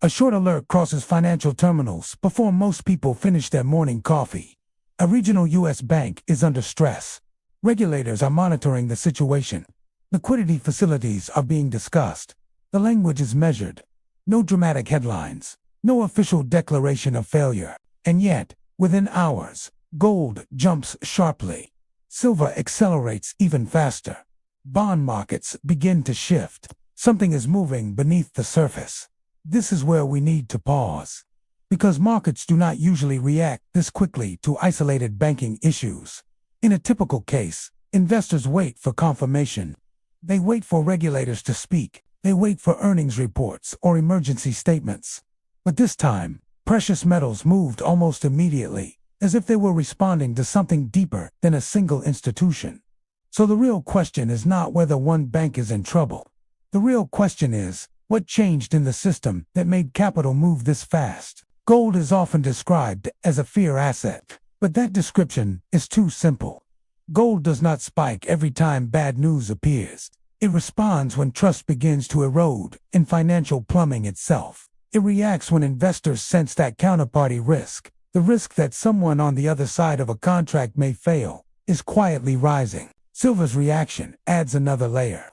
A short alert crosses financial terminals before most people finish their morning coffee. A regional U.S. bank is under stress. Regulators are monitoring the situation. Liquidity facilities are being discussed. The language is measured. No dramatic headlines. No official declaration of failure. And yet, within hours, gold jumps sharply. Silver accelerates even faster. Bond markets begin to shift. Something is moving beneath the surface. This is where we need to pause. Because markets do not usually react this quickly to isolated banking issues. In a typical case, investors wait for confirmation. They wait for regulators to speak. They wait for earnings reports or emergency statements. But this time, precious metals moved almost immediately, as if they were responding to something deeper than a single institution. So the real question is not whether one bank is in trouble. The real question is, what changed in the system that made capital move this fast? Gold is often described as a fear asset, but that description is too simple. Gold does not spike every time bad news appears. It responds when trust begins to erode in financial plumbing itself. It reacts when investors sense that counterparty risk, the risk that someone on the other side of a contract may fail, is quietly rising. Silver's reaction adds another layer.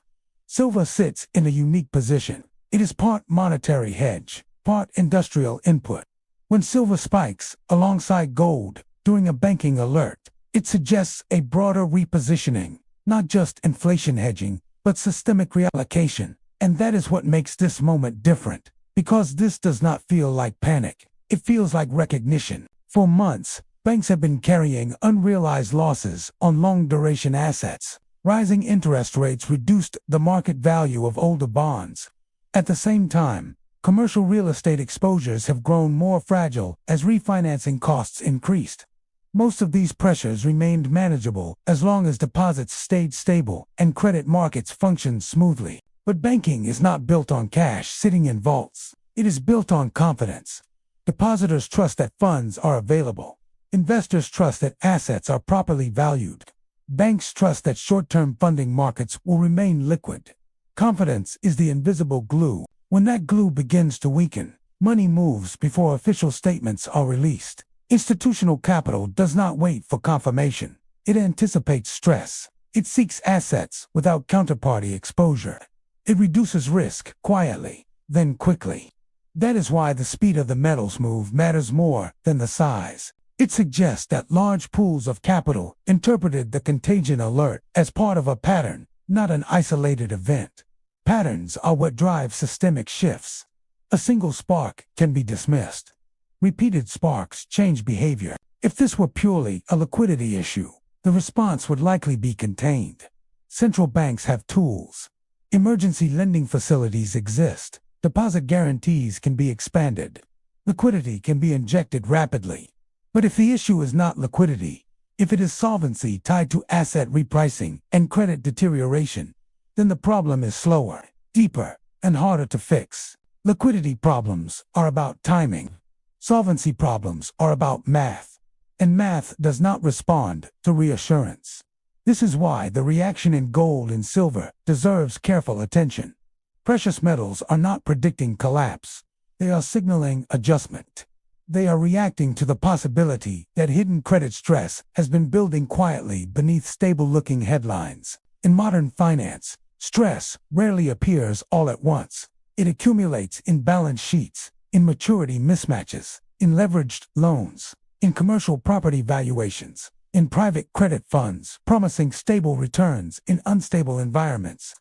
Silver sits in a unique position. It is part monetary hedge, part industrial input. When silver spikes alongside gold during a banking alert, it suggests a broader repositioning, not just inflation hedging, but systemic reallocation. And that is what makes this moment different, because this does not feel like panic. It feels like recognition. For months, banks have been carrying unrealized losses on long-duration assets. Rising interest rates reduced the market value of older bonds. At the same time, commercial real estate exposures have grown more fragile as refinancing costs increased. Most of these pressures remained manageable as long as deposits stayed stable and credit markets functioned smoothly. But banking is not built on cash sitting in vaults. It is built on confidence. Depositors trust that funds are available. Investors trust that assets are properly valued. Banks trust that short-term funding markets will remain liquid. Confidence is the invisible glue. When that glue begins to weaken, money moves before official statements are released. Institutional capital does not wait for confirmation. It anticipates stress. It seeks assets without counterparty exposure. It reduces risk quietly, then quickly. That is why the speed of the metals move matters more than the size. It suggests that large pools of capital interpreted the contagion alert as part of a pattern, not an isolated event. Patterns are what drive systemic shifts. A single spark can be dismissed. Repeated sparks change behavior. If this were purely a liquidity issue, the response would likely be contained. Central banks have tools. Emergency lending facilities exist. Deposit guarantees can be expanded. Liquidity can be injected rapidly. But if the issue is not liquidity, if it is solvency tied to asset repricing and credit deterioration, then the problem is slower, deeper, and harder to fix. Liquidity problems are about timing. Solvency problems are about math. And math does not respond to reassurance. This is why the reaction in gold and silver deserves careful attention. Precious metals are not predicting collapse. They are signaling adjustment. They are reacting to the possibility that hidden credit stress has been building quietly beneath stable-looking headlines. In modern finance, stress rarely appears all at once. It accumulates in balance sheets, in maturity mismatches, in leveraged loans, in commercial property valuations, in private credit funds promising stable returns in unstable environments.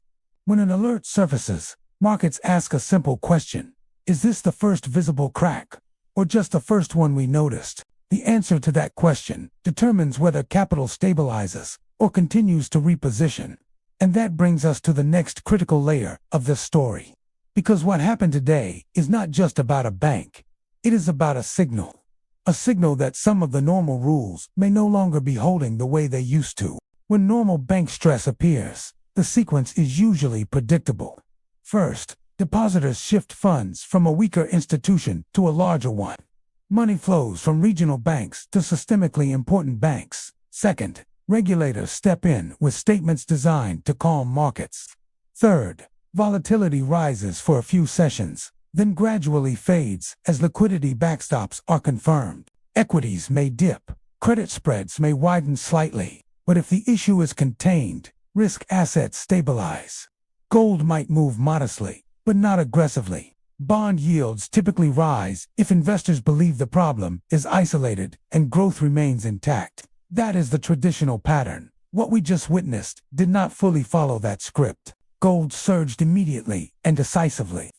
When an alert surfaces, markets ask a simple question: is this the first visible crack, or just the first one we noticed? The answer to that question determines whether capital stabilizes or continues to reposition. And that brings us to the next critical layer of this story. Because what happened today is not just about a bank. It is about a signal. A signal that some of the normal rules may no longer be holding the way they used to. When normal bank stress appears, the sequence is usually predictable. First, depositors shift funds from a weaker institution to a larger one. Money flows from regional banks to systemically important banks. Second, regulators step in with statements designed to calm markets. Third, volatility rises for a few sessions, then gradually fades as liquidity backstops are confirmed. Equities may dip, credit spreads may widen slightly, but if the issue is contained, risk assets stabilize. Gold might move modestly, but not aggressively. Bond yields typically rise if investors believe the problem is isolated and growth remains intact. That is the traditional pattern. What we just witnessed did not fully follow that script. Gold surged immediately and decisively.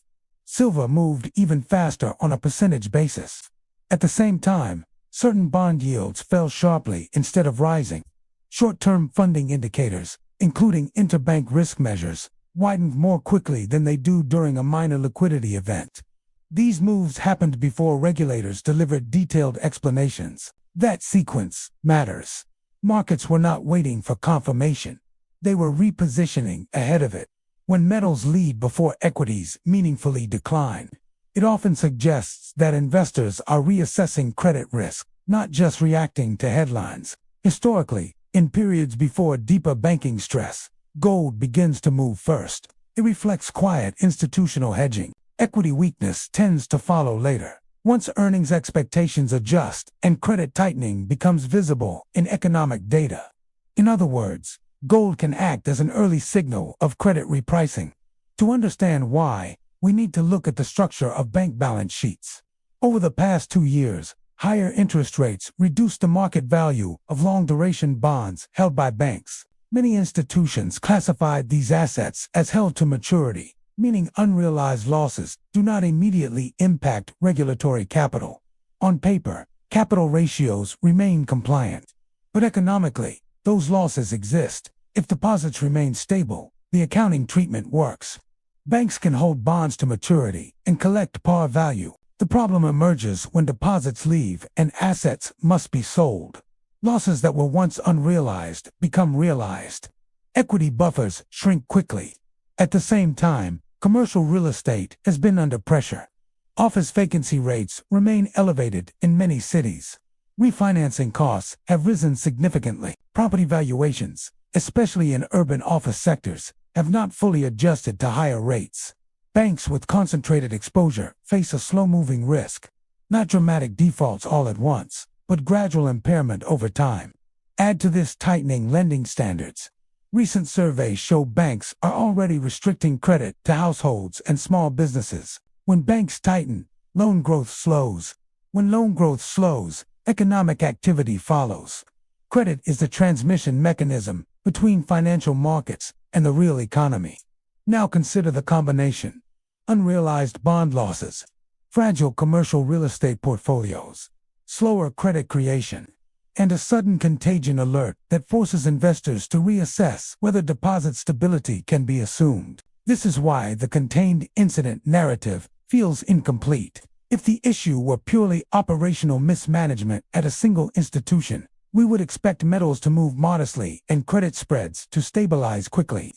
Silver moved even faster on a percentage basis. At the same time, certain bond yields fell sharply instead of rising. Short-term funding indicators, including interbank risk measures, widened more quickly than they do during a minor liquidity event. These moves happened before regulators delivered detailed explanations. That sequence matters. Markets were not waiting for confirmation. They were repositioning ahead of it. When metals lead before equities meaningfully decline, it often suggests that investors are reassessing credit risk, not just reacting to headlines. Historically, in periods before deeper banking stress, gold begins to move first. It reflects quiet institutional hedging. Equity weakness tends to follow later. Once earnings expectations adjust and credit tightening becomes visible in economic data. In other words, gold can act as an early signal of credit repricing. To understand why, we need to look at the structure of bank balance sheets. Over the past 2 years, higher interest rates reduced the market value of long-duration bonds held by banks. Many institutions classified these assets as held to maturity, meaning unrealized losses do not immediately impact regulatory capital. On paper, capital ratios remain compliant. But economically, those losses exist. If deposits remain stable, the accounting treatment works. Banks can hold bonds to maturity and collect par value. The problem emerges when deposits leave and assets must be sold. Losses that were once unrealized become realized. Equity buffers shrink quickly. At the same time, commercial real estate has been under pressure. Office vacancy rates remain elevated in many cities. Refinancing costs have risen significantly. Property valuations, especially in urban office sectors, have not fully adjusted to higher rates. Banks with concentrated exposure face a slow-moving risk. Not dramatic defaults all at once, but gradual impairment over time. Add to this tightening lending standards. Recent surveys show banks are already restricting credit to households and small businesses. When banks tighten, loan growth slows. When loan growth slows, economic activity follows. Credit is the transmission mechanism between financial markets and the real economy. Now consider the combination. Unrealized bond losses, fragile commercial real estate portfolios, slower credit creation, and a sudden contagion alert that forces investors to reassess whether deposit stability can be assumed. This is why the contained incident narrative feels incomplete. If the issue were purely operational mismanagement at a single institution, we would expect metals to move modestly and credit spreads to stabilize quickly.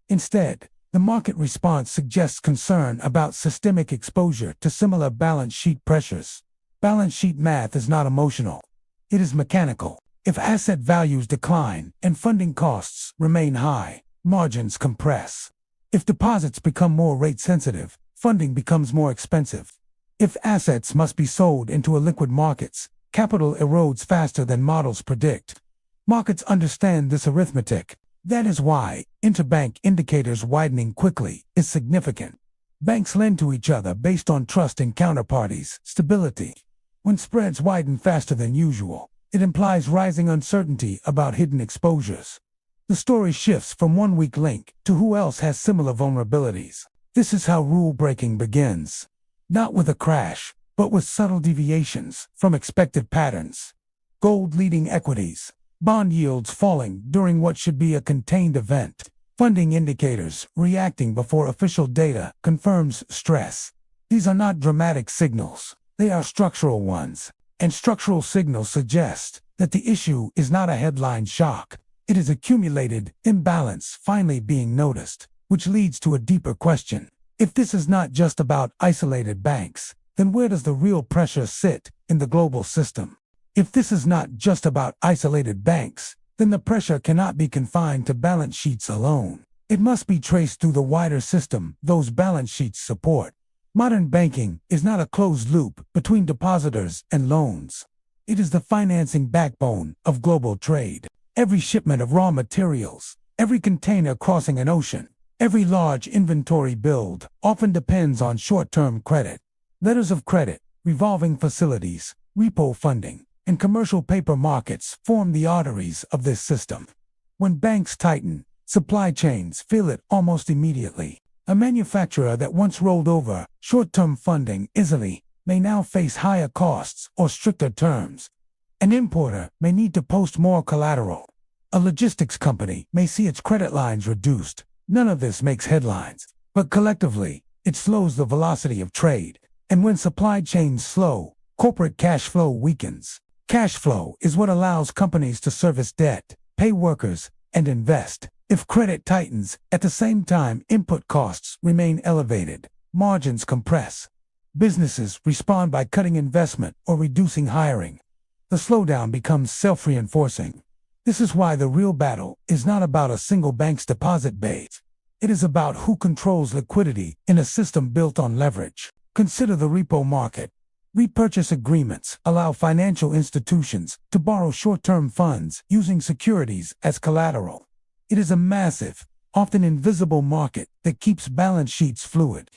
Instead, the market response suggests concern about systemic exposure to similar balance sheet pressures. Balance sheet math is not emotional. It is mechanical. If asset values decline and funding costs remain high, margins compress. If deposits become more rate sensitive, funding becomes more expensive. If assets must be sold into illiquid markets, capital erodes faster than models predict. Markets understand this arithmetic. That is why interbank indicators widening quickly is significant. Banks lend to each other based on trust in counterparties, stability. When spreads widen faster than usual, it implies rising uncertainty about hidden exposures. The story shifts from one weak link to who else has similar vulnerabilities. This is how rule-breaking begins. Not with a crash, but with subtle deviations from expected patterns. Gold leading equities, bond yields falling during what should be a contained event. Funding indicators reacting before official data confirms stress. These are not dramatic signals. They are structural ones, and structural signals suggest that the issue is not a headline shock. It is accumulated imbalance finally being noticed, which leads to a deeper question. If this is not just about isolated banks, then where does the real pressure sit in the global system? If this is not just about isolated banks, then the pressure cannot be confined to balance sheets alone. It must be traced through the wider system those balance sheets support. Modern banking is not a closed loop between depositors and loans. It is the financing backbone of global trade. Every shipment of raw materials, every container crossing an ocean, every large inventory build often depends on short-term credit. Letters of credit, revolving facilities, repo funding, and commercial paper markets form the arteries of this system. When banks tighten, supply chains feel it almost immediately. A manufacturer that once rolled over short-term funding easily may now face higher costs or stricter terms. An importer may need to post more collateral. A logistics company may see its credit lines reduced. None of this makes headlines, but collectively, it slows the velocity of trade. And when supply chains slow, corporate cash flow weakens. Cash flow is what allows companies to service debt, pay workers, and invest. If credit tightens, at the same time input costs remain elevated, margins compress. Businesses respond by cutting investment or reducing hiring. The slowdown becomes self-reinforcing. This is why the real battle is not about a single bank's deposit base. It is about who controls liquidity in a system built on leverage. Consider the repo market. Repurchase agreements allow financial institutions to borrow short-term funds using securities as collateral. It is a massive, often invisible market that keeps balance sheets fluid.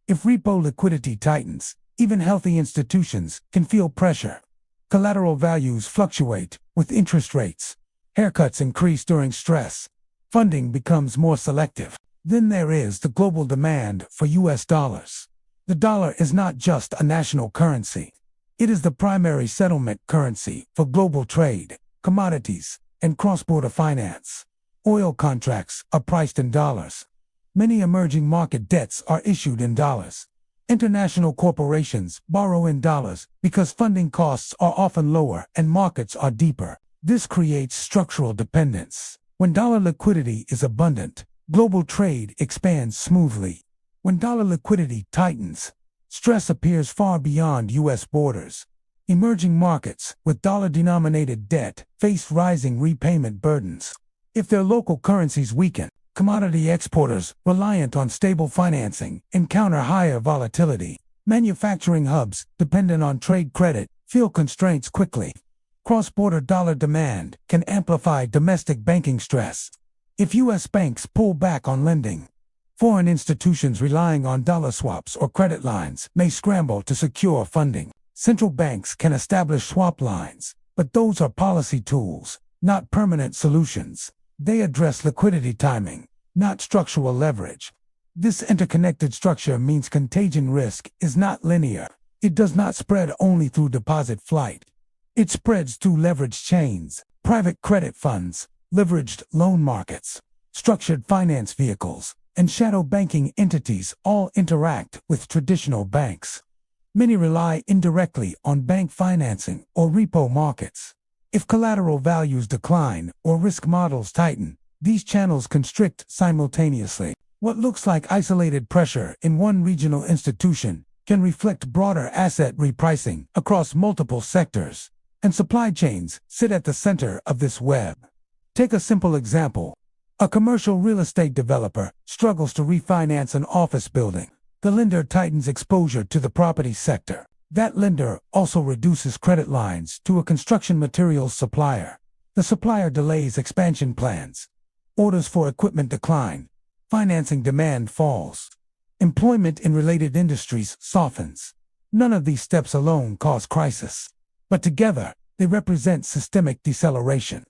If repo liquidity tightens, even healthy institutions can feel pressure. Collateral values fluctuate with interest rates. Haircuts increase during stress. Funding becomes more selective. Then there is the global demand for US dollars. The dollar is not just a national currency. It is the primary settlement currency for global trade, commodities, and cross-border finance. Oil contracts are priced in dollars. Many emerging market debts are issued in dollars. International corporations borrow in dollars because funding costs are often lower and markets are deeper. This creates structural dependence. When dollar liquidity is abundant, global trade expands smoothly. When dollar liquidity tightens, stress appears far beyond U.S. borders. Emerging markets with dollar-denominated debt face rising repayment burdens. If their local currencies weaken, commodity exporters reliant on stable financing encounter higher volatility. Manufacturing hubs dependent on trade credit feel constraints quickly. Cross-border dollar demand can amplify domestic banking stress. If U.S. banks pull back on lending, foreign institutions relying on dollar swaps or credit lines may scramble to secure funding. Central banks can establish swap lines, but those are policy tools, not permanent solutions. They address liquidity timing, not structural leverage. This interconnected structure means contagion risk is not linear. It does not spread only through deposit flight. It spreads through leverage chains, private credit funds, leveraged loan markets, structured finance vehicles, and shadow banking entities all interact with traditional banks. Many rely indirectly on bank financing or repo markets. If collateral values decline or risk models tighten, these channels constrict simultaneously. What looks like isolated pressure in one regional institution can reflect broader asset repricing across multiple sectors, and supply chains sit at the center of this web. Take a simple example. A commercial real estate developer struggles to refinance an office building. The lender tightens exposure to the property sector. That lender also reduces credit lines to a construction materials supplier. The supplier delays expansion plans. Orders for equipment decline. Financing demand falls. Employment in related industries softens. None of these steps alone cause crisis, but together they represent systemic deceleration.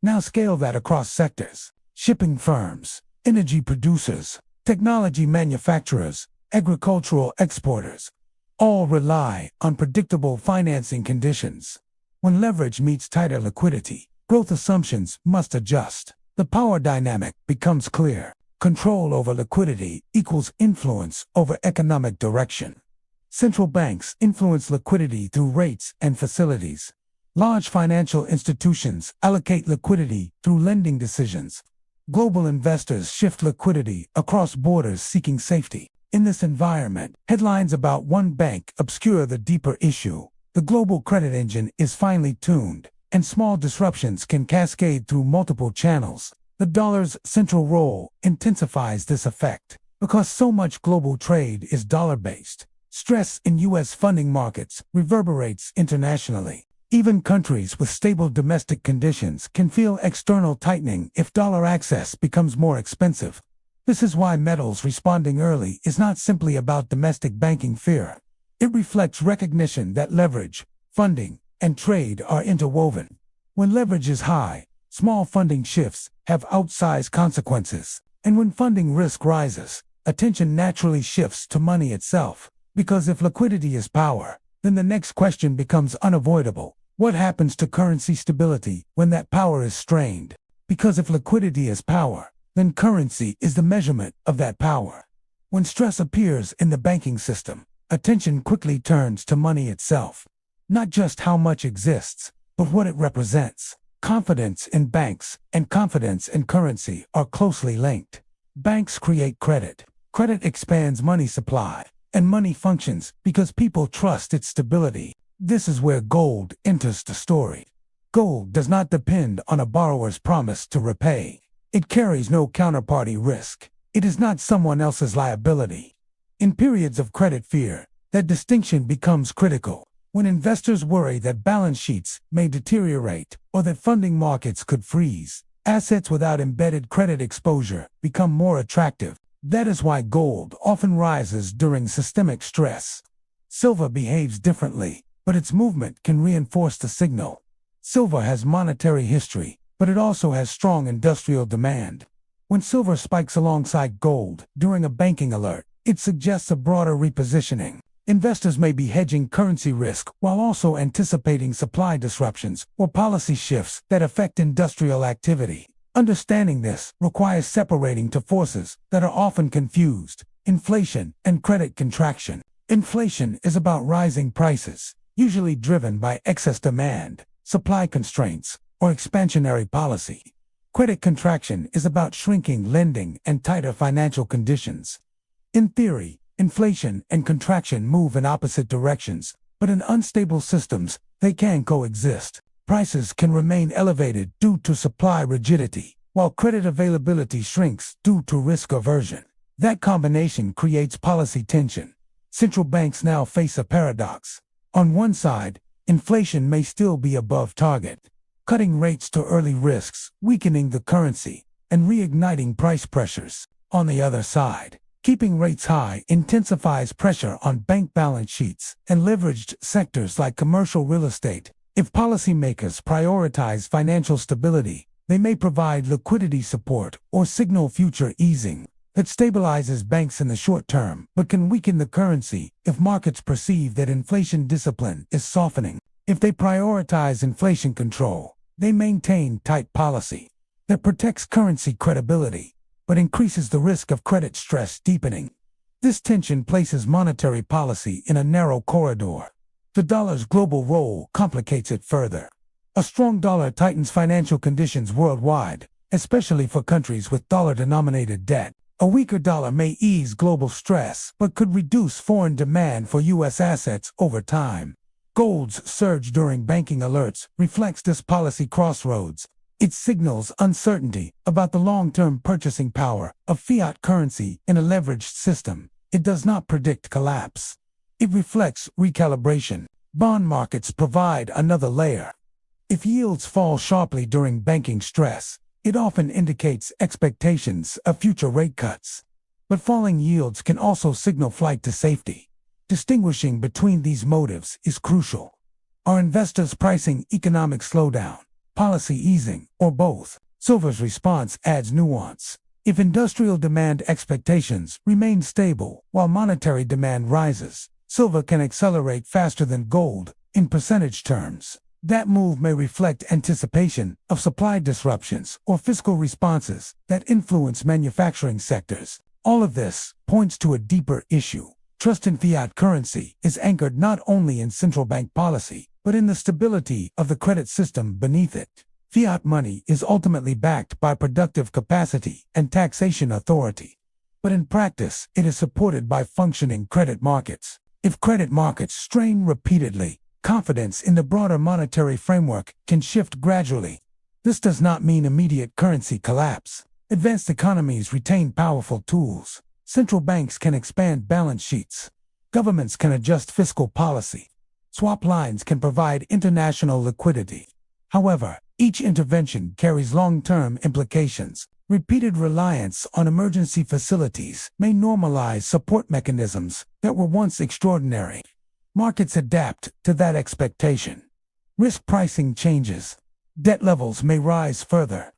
Now scale that across sectors. Shipping firms, energy producers, technology manufacturers, agricultural exporters, all rely on predictable financing conditions. When leverage meets tighter liquidity, growth assumptions must adjust. The power dynamic becomes clear. Control over liquidity equals influence over economic direction. Central banks influence liquidity through rates and facilities. Large financial institutions allocate liquidity through lending decisions. Global investors shift liquidity across borders seeking safety. In this environment, headlines about one bank obscure the deeper issue. The global credit engine is finely tuned, and small disruptions can cascade through multiple channels. The dollar's central role intensifies this effect. Because so much global trade is dollar-based, Stress in U.S. funding markets reverberates internationally. Even countries with stable domestic conditions can feel external tightening if dollar access becomes more expensive. This is why metals responding early is not simply about domestic banking fear. It reflects recognition that leverage, funding, and trade are interwoven. When leverage is high, small funding shifts have outsized consequences. And when funding risk rises, attention naturally shifts to money itself. Because if liquidity is power, then the next question becomes unavoidable. What happens to currency stability when that power is strained? Because if liquidity is power, then currency is the measurement of that power. When stress appears in the banking system, attention quickly turns to money itself. Not just how much exists, but what it represents. Confidence in banks and confidence in currency are closely linked. Banks create credit. Credit expands money supply, and money functions because people trust its stability. This is where gold enters the story. Gold does not depend on a borrower's promise to repay. It carries no counterparty risk. It is not someone else's liability. In periods of credit fear, that distinction becomes critical. When investors worry that balance sheets may deteriorate or that funding markets could freeze, assets without embedded credit exposure become more attractive. That is why gold often rises during systemic stress. Silver behaves differently, but its movement can reinforce the signal. Silver has monetary history, but it also has strong industrial demand. When silver spikes alongside gold during a banking alert, it suggests a broader repositioning. Investors may be hedging currency risk while also anticipating supply disruptions or policy shifts that affect industrial activity. Understanding this requires separating two forces that are often confused: inflation and credit contraction. Inflation is about rising prices, usually driven by excess demand, supply constraints, or expansionary policy. Credit contraction is about shrinking lending and tighter financial conditions. In theory, inflation and contraction move in opposite directions, but in unstable systems, they can coexist. Prices can remain elevated due to supply rigidity, while credit availability shrinks due to risk aversion. That combination creates policy tension. Central banks now face a paradox. On one side, inflation may still be above target, cutting rates to early risks, weakening the currency, and reigniting price pressures. On the other side, keeping rates high intensifies pressure on bank balance sheets and leveraged sectors like commercial real estate. If policymakers prioritize financial stability, they may provide liquidity support or signal future easing. That stabilizes banks in the short term, but can weaken the currency if markets perceive that inflation discipline is softening. If they prioritize inflation control, they maintain tight policy that protects currency credibility, but increases the risk of credit stress deepening. This tension places monetary policy in a narrow corridor. The dollar's global role complicates it further. A strong dollar tightens financial conditions worldwide, especially for countries with dollar-denominated debt. A weaker dollar may ease global stress, but could reduce foreign demand for U.S. assets over time. Gold's surge during banking alerts reflects this policy crossroads. It signals uncertainty about the long-term purchasing power of fiat currency in a leveraged system. It does not predict collapse. It reflects recalibration. Bond markets provide another layer. If yields fall sharply during banking stress, it often indicates expectations of future rate cuts. But falling yields can also signal flight to safety. Distinguishing between these motives is crucial. Are investors pricing economic slowdown, policy easing, or both? Silver's response adds nuance. If industrial demand expectations remain stable while monetary demand rises, silver can accelerate faster than gold in percentage terms. That move may reflect anticipation of supply disruptions or fiscal responses that influence manufacturing sectors. All of this points to a deeper issue. Trust in fiat currency is anchored not only in central bank policy, but in the stability of the credit system beneath it. Fiat money is ultimately backed by productive capacity and taxation authority. But in practice, it is supported by functioning credit markets. If credit markets strain repeatedly, confidence in the broader monetary framework can shift gradually. This does not mean immediate currency collapse. Advanced economies retain powerful tools. Central banks can expand balance sheets. Governments can adjust fiscal policy. Swap lines can provide international liquidity. However, each intervention carries long-term implications. Repeated reliance on emergency facilities may normalize support mechanisms that were once extraordinary. Markets adapt to that expectation. Risk pricing changes. Debt levels may rise further.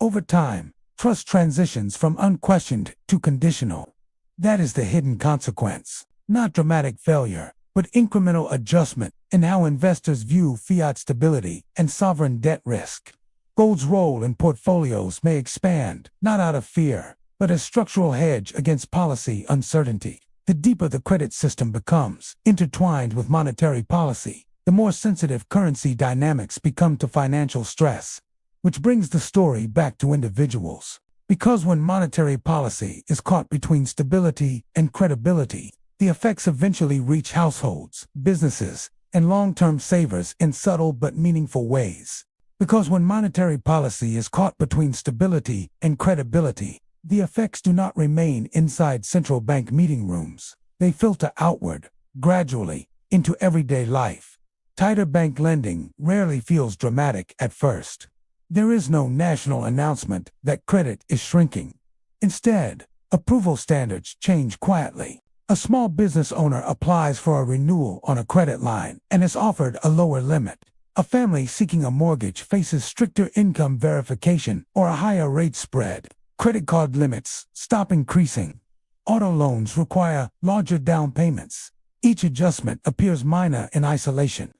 Over time, trust transitions from unquestioned to conditional. That is the hidden consequence. Not dramatic failure, but incremental adjustment in how investors view fiat stability and sovereign debt risk. Gold's role in portfolios may expand, not out of fear, but as structural hedge against policy uncertainty. The deeper the credit system becomes intertwined with monetary policy, the more sensitive currency dynamics become to financial stress. Which brings the story back to individuals. Because when monetary policy is caught between stability and credibility, the effects eventually reach households, businesses, and long-term savers in subtle but meaningful ways. Because when monetary policy is caught between stability and credibility, the effects do not remain inside central bank meeting rooms. They filter outward, gradually, into everyday life. Tighter bank lending rarely feels dramatic at first. There is no national announcement that credit is shrinking. Instead, approval standards change quietly. A small business owner applies for a renewal on a credit line and is offered a lower limit. A family seeking a mortgage faces stricter income verification or a higher rate spread. Credit card limits stop increasing. Auto loans require larger down payments. Each adjustment appears minor in isolation.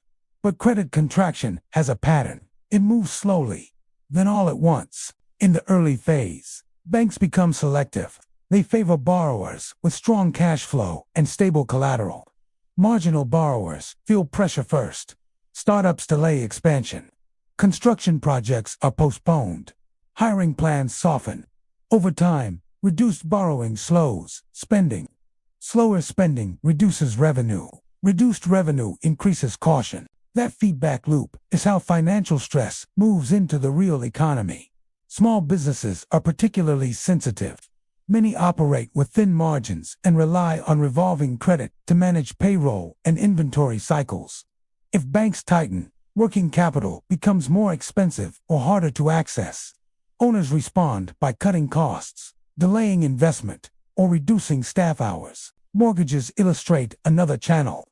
But credit contraction has a pattern. It moves slowly, then all at once. In the early phase, banks become selective. They favor borrowers with strong cash flow and stable collateral. Marginal borrowers feel pressure first. Startups delay expansion. Construction projects are postponed. Hiring plans soften. Over time, reduced borrowing slows spending. Slower spending reduces revenue. Reduced revenue increases caution. That feedback loop is how financial stress moves into the real economy. Small businesses are particularly sensitive. Many operate with thin margins and rely on revolving credit to manage payroll and inventory cycles. If banks tighten, working capital becomes more expensive or harder to access. Owners respond by cutting costs, delaying investment, or reducing staff hours. Mortgages illustrate another channel.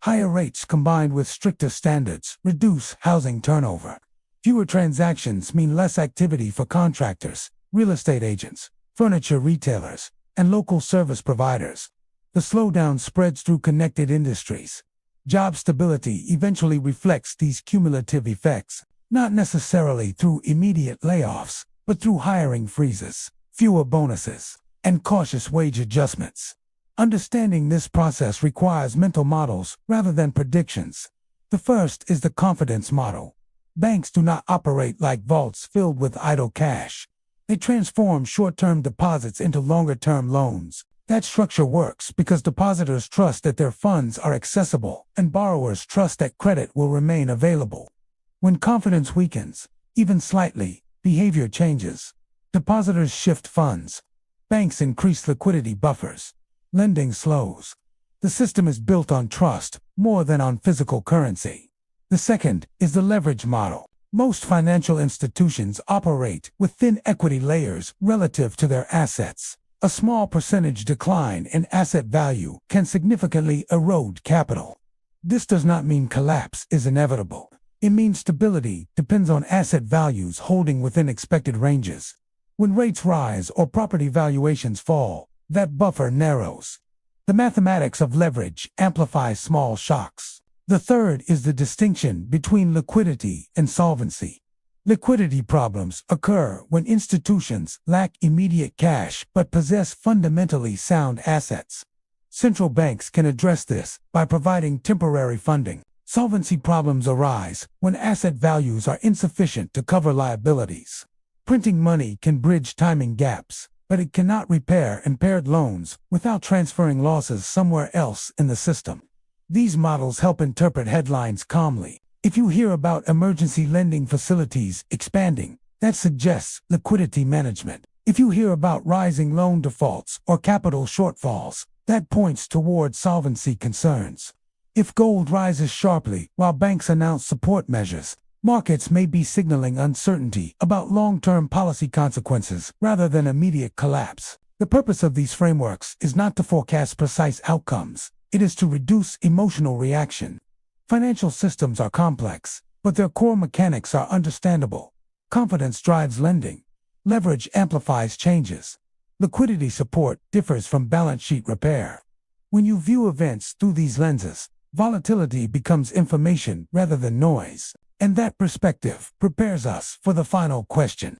Higher rates combined with stricter standards reduce housing turnover. Fewer transactions mean less activity for contractors, real estate agents, furniture retailers, and local service providers. The slowdown spreads through connected industries. Job stability eventually reflects these cumulative effects, not necessarily through immediate layoffs, but through hiring freezes, fewer bonuses, and cautious wage adjustments. Understanding this process requires mental models rather than predictions. The first is the confidence model. Banks do not operate like vaults filled with idle cash. They transform short-term deposits into longer-term loans. That structure works because depositors trust that their funds are accessible and borrowers trust that credit will remain available. When confidence weakens, even slightly, behavior changes. Depositors shift funds. Banks increase liquidity buffers. Lending slows. The system is built on trust more than on physical currency. The second is the leverage model. Most financial institutions operate with thin equity layers relative to their assets. A small percentage decline in asset value can significantly erode capital. This does not mean collapse is inevitable. It means stability depends on asset values holding within expected ranges. When rates rise or property valuations fall, that buffer narrows. The mathematics of leverage amplifies small shocks. The third is the distinction between liquidity and solvency. Liquidity problems occur when institutions lack immediate cash but possess fundamentally sound assets. Central banks can address this by providing temporary funding. Solvency problems arise when asset values are insufficient to cover liabilities. Printing money can bridge timing gaps, but it cannot repair impaired loans without transferring losses somewhere else in the system. These models help interpret headlines calmly. If you hear about emergency lending facilities expanding, that suggests liquidity management. If you hear about rising loan defaults or capital shortfalls, That points toward solvency concerns. If gold rises sharply while banks announce support measures, markets may be signaling uncertainty about long-term policy consequences rather than immediate collapse. The purpose of these frameworks is not to forecast precise outcomes. It is to reduce emotional reaction. Financial systems are complex, but their core mechanics are understandable. Confidence drives lending. Leverage amplifies changes. Liquidity support differs from balance sheet repair. When you view events through these lenses, volatility becomes information rather than noise. And that perspective prepares us for the final question.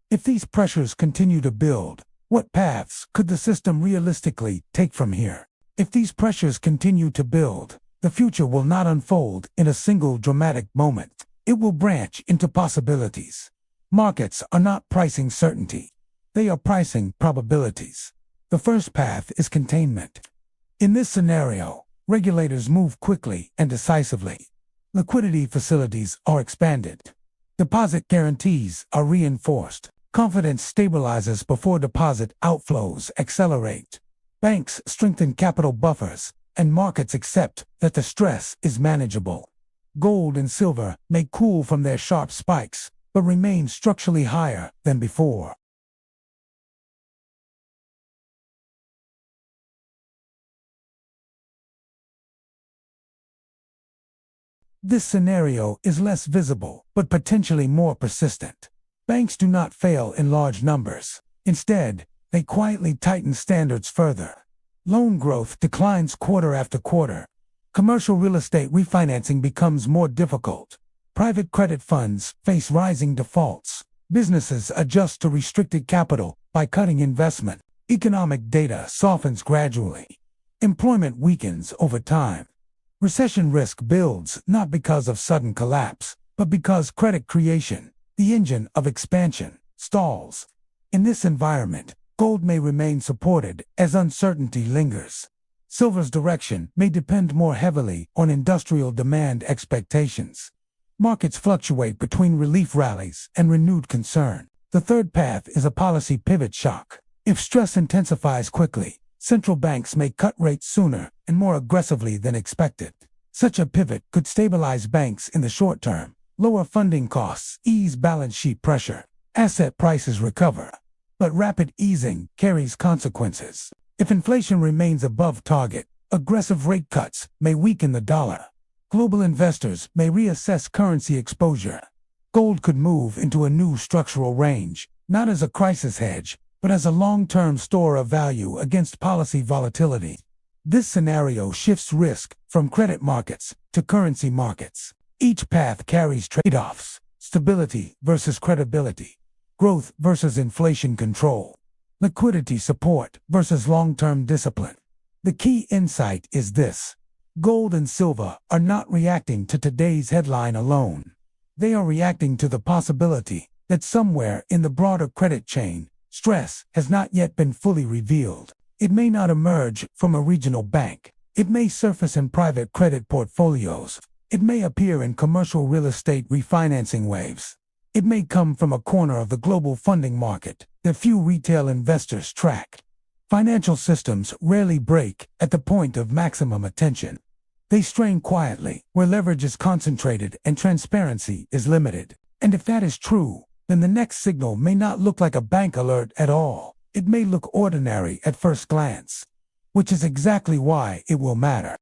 If these pressures continue to build, what paths could the system realistically take from here? If these pressures continue to build, the future will not unfold in a single dramatic moment. It will branch into possibilities. Markets are not pricing certainty. They are pricing probabilities. The first path is containment. In this scenario, regulators move quickly and decisively. Liquidity facilities are expanded. Deposit guarantees are reinforced. Confidence stabilizes before deposit outflows accelerate. Banks strengthen capital buffers, and markets accept that the stress is manageable. Gold and silver may cool from their sharp spikes, but remain structurally higher than before. This scenario is less visible, but potentially more persistent. Banks do not fail in large numbers. Instead, they quietly tighten standards further. Loan growth declines quarter after quarter. Commercial real estate refinancing becomes more difficult. Private credit funds face rising defaults. Businesses adjust to restricted capital by cutting investment. Economic data softens gradually. Employment weakens over time. Recession risk builds not because of sudden collapse, but because credit creation, the engine of expansion, stalls. In this environment, gold may remain supported as uncertainty lingers. Silver's direction may depend more heavily on industrial demand expectations. Markets fluctuate between relief rallies and renewed concern. The third path is a policy pivot shock. If stress intensifies quickly, central banks may cut rates sooner and more aggressively than expected. Such a pivot could stabilize banks in the short term, lower funding costs, ease balance sheet pressure, asset prices recover. But rapid easing carries consequences. If inflation remains above target, aggressive rate cuts may weaken the dollar. Global investors may reassess currency exposure. Gold could move into a new structural range, not as a crisis hedge, but as a long-term store of value against policy volatility. This scenario shifts risk from credit markets to currency markets. Each path carries trade-offs: stability versus credibility, growth versus inflation control, liquidity support versus long-term discipline. The key insight is this: gold and silver are not reacting to today's headline alone. They are reacting to the possibility that somewhere in the broader credit chain, stress has not yet been fully revealed. It may not emerge from a regional bank. It may surface in private credit portfolios. It may appear in commercial real estate refinancing waves. It may come from a corner of the global funding market that few retail investors track. Financial systems rarely break at the point of maximum attention. They strain quietly, where leverage is concentrated and transparency is limited. And if that is true, then the next signal may not look like a bank alert at all. It may look ordinary at first glance, which is exactly why it will matter.